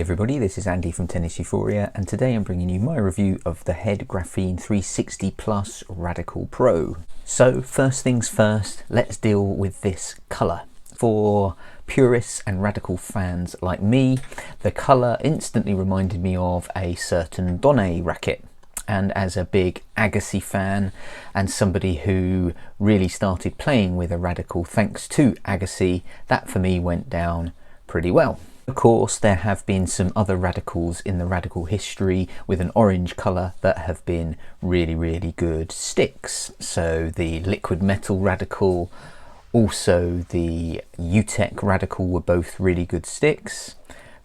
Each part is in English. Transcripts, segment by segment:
Everybody, this is Andy from Tennis Euphoria, and today I'm bringing you my review of the Head Graphene 360 Plus Radical Pro. So first things first, let's deal with this colour. For purists and radical fans like me, the colour instantly reminded me of a certain Donné racket. And as a big Agassi fan and somebody who really started playing with a radical thanks to Agassi, that for me went down pretty well. Of course, there have been some other radicals in the radical history with an orange colour that have been really good sticks. So the liquid metal radical, also the UTEC radical were both really good sticks.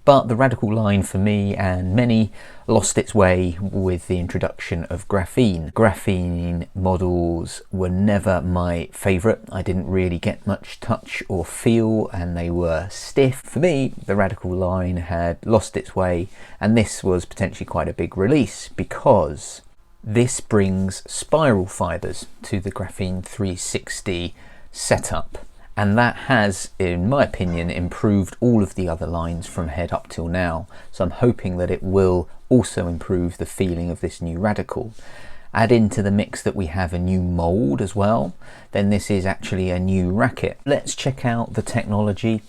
But the radical line for me and many lost its way with the introduction of graphene. Graphene models were never my favourite. I didn't really get much touch or feel and they were stiff. For me, the radical line had lost its way, and this was potentially quite a big release because this brings spiral fibres to the Graphene 360 setup. And that has, in my opinion, improved all of the other lines from Head up till now. So I'm hoping that it will also improve the feeling of this new radical. Add into the mix that we have a new mould as well, then this is actually a new racket. Let's check out the technology.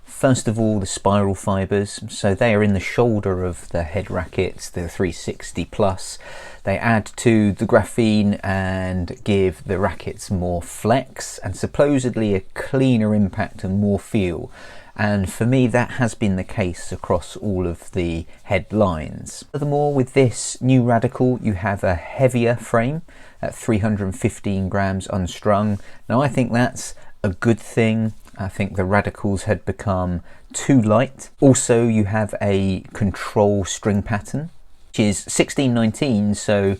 First of all, the spiral fibres. So they are in the shoulder of the Head rackets, the 360 Plus. They add to the graphene and give the rackets more flex and supposedly a cleaner impact and more feel. And for me, that has been the case across all of the Head lines. Furthermore, with this new radical, you have a heavier frame at 315 grams unstrung. Now, I think that's a good thing. I think the radicals had become too light. Also, you have a control string pattern, which is 1619, so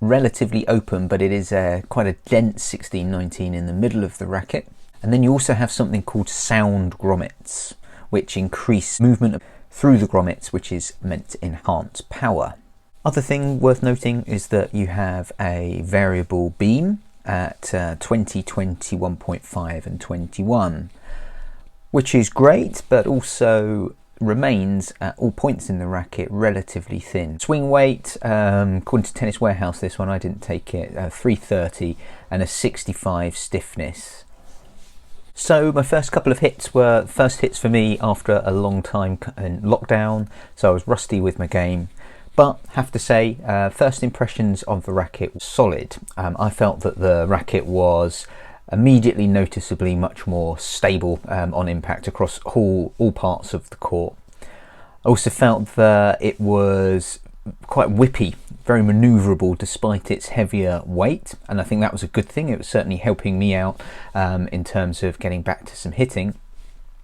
relatively open, but it is quite a dense 1619 in the middle of the racket. And then you also have something called sound grommets, which increase movement through the grommets, which is meant to enhance power. Other thing worth noting is that you have a variable beam at 20, 21.5 and 21, which is great, but also remains at all points in the racket relatively thin. Swing weight, according to Tennis Warehouse, this one I didn't take it, 330 and a 65 stiffness. So my first couple of hits were first hits for me after a long time in lockdown, so I was rusty with my game. But have to say, first impressions of the racket was solid. I felt that the racket was immediately noticeably much more stable on impact across all parts of the court. I also felt that it was quite whippy, very manoeuvrable despite its heavier weight, and I think that was a good thing. It was certainly helping me out in terms of getting back to some hitting.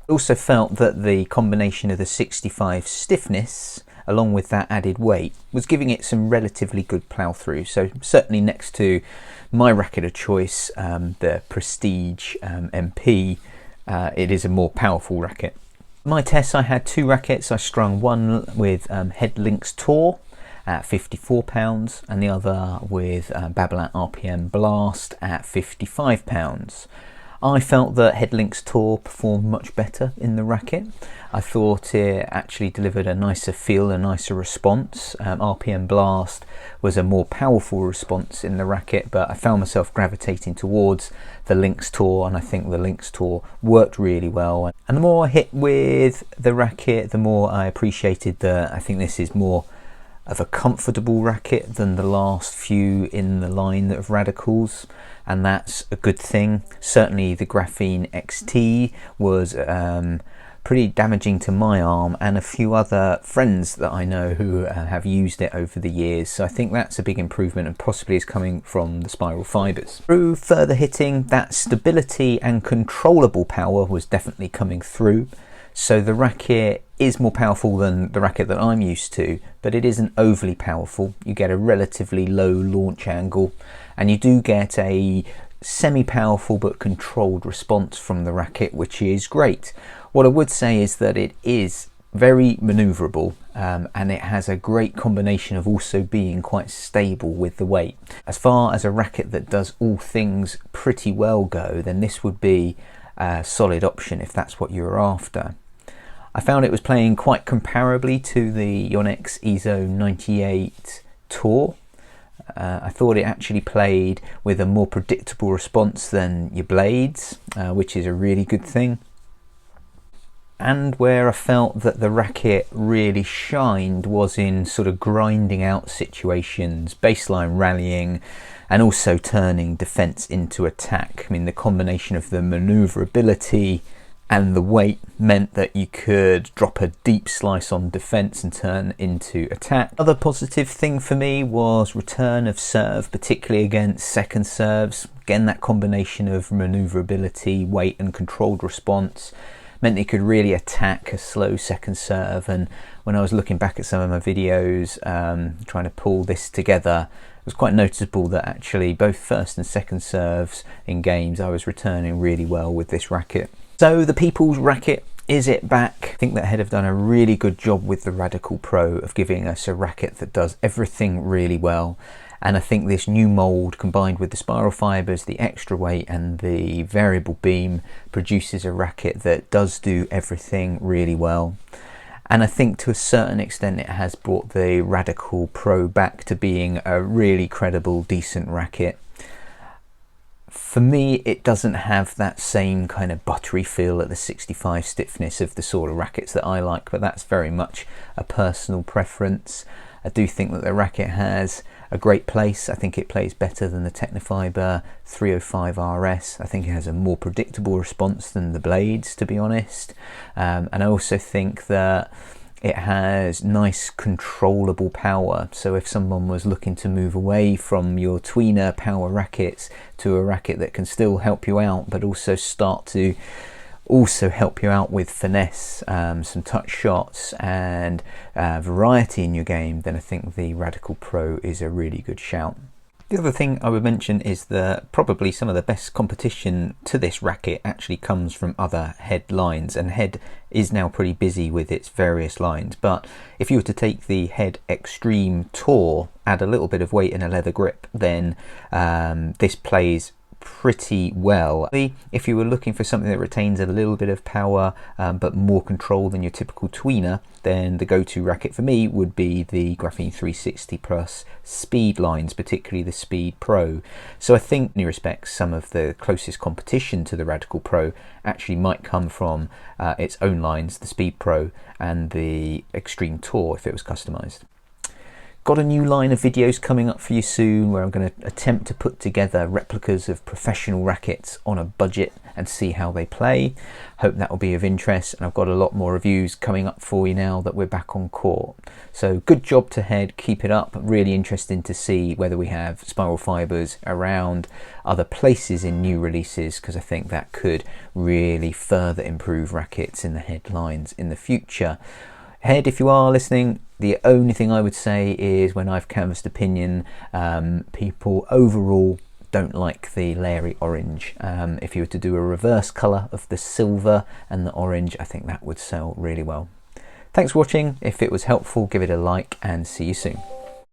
I also felt that the combination of the 65 stiffness along with that added weight was giving it some relatively good plough through. So certainly next to my racket of choice, the Prestige MP, it is a more powerful racket. My tests, I had two rackets. I strung one with Head Tour at 54 pounds and the other with Babolat RPM Blast at 55 pounds. I felt that Head Tour performed much better in the racket. I thought it actually delivered a nicer feel, a nicer response. RPM Blast was a more powerful response in the racket, but I found myself gravitating towards the Tour, and I think the Tour worked really well. And the more I hit with the racket, the more I appreciated that I think this is more of a comfortable racket than the last few in the line of radicals, and that's a good thing. Certainly the Graphene XT was pretty damaging to my arm and a few other friends that I know who have used it over the years, so I think that's a big improvement and possibly is coming from the spiral fibres. Through further hitting, that stability and controllable power was definitely coming through. So the racket is more powerful than the racket that I'm used to, but it isn't overly powerful. You get a relatively low launch angle and you do get a semi-powerful but controlled response from the racket, which is great. What I would say is that it is very manoeuvrable and it has a great combination of also being quite stable with the weight. As far as a racket that does all things pretty well go, then this would be a solid option if that's what you're after. I found it was playing quite comparably to the Yonex EZO 98 Tour. I thought it actually played with a more predictable response than your blades, which is a really good thing. And where I felt that the racket really shined was in sort of grinding out situations, baseline rallying, and also turning defense into attack. I mean, the combination of the maneuverability and the weight meant that you could drop a deep slice on defense and turn into attack. Another positive thing for me was return of serve, particularly against second serves. Again, that combination of maneuverability, weight, and controlled response meant that you could really attack a slow second serve. And when I was looking back at some of my videos, trying to pull this together, it was quite noticeable that actually both first and second serves in games I was returning really well with this racket. So the people's racket, is it back? I think that Head have done a really good job with the Radical Pro of giving us a racket that does everything really well. And I think this new mould, combined with the spiral fibres, the extra weight and the variable beam, produces a racket that does do everything really well. And I think to a certain extent it has brought the Radical Pro back to being a really credible, decent racket. For me, it doesn't have that same kind of buttery feel at the 65 stiffness of the sort of rackets that I like, but that's very much a personal preference. I do think that the racket has a great place. I think it plays better than the Technofiber 305 RS. I think it has a more predictable response than the blades, to be honest. And I also think that it has nice controllable power. So if someone was looking to move away from your tweener power rackets to a racket that can still help you out, but also start to help you out with finesse, some touch shots and variety in your game, then I think the Radical Pro is a really good shout. The other thing I would mention is that probably some of the best competition to this racket actually comes from other Head lines, and Head is now pretty busy with its various lines, but if you were to take the Head Extreme Tour, add a little bit of weight and a leather grip, then this plays pretty well. If you were looking for something that retains a little bit of power but more control than your typical tweener, then the go-to racket for me would be the Graphene 360 Plus speed lines, particularly the Speed Pro. So I think in many respects some of the closest competition to the Radical Pro actually might come from its own lines, the Speed Pro and the Extreme Tour if it was customized. Got a new line of videos coming up for you soon where I'm going to attempt to put together replicas of professional rackets on a budget and see how they play. Hope that will be of interest, and I've got a lot more reviews coming up for you now that we're back on court. So good job to Head, keep it up. Really interesting to see whether we have spiral fibres around other places in new releases, because I think that could really further improve rackets in the Head lines in the future. Head, if you are listening, the only thing I would say is when I've canvassed opinion, people overall don't like the layering orange. If you were to do a reverse colour of the silver and the orange, I think that would sell really well. Thanks for watching. If it was helpful, give it a like and see you soon.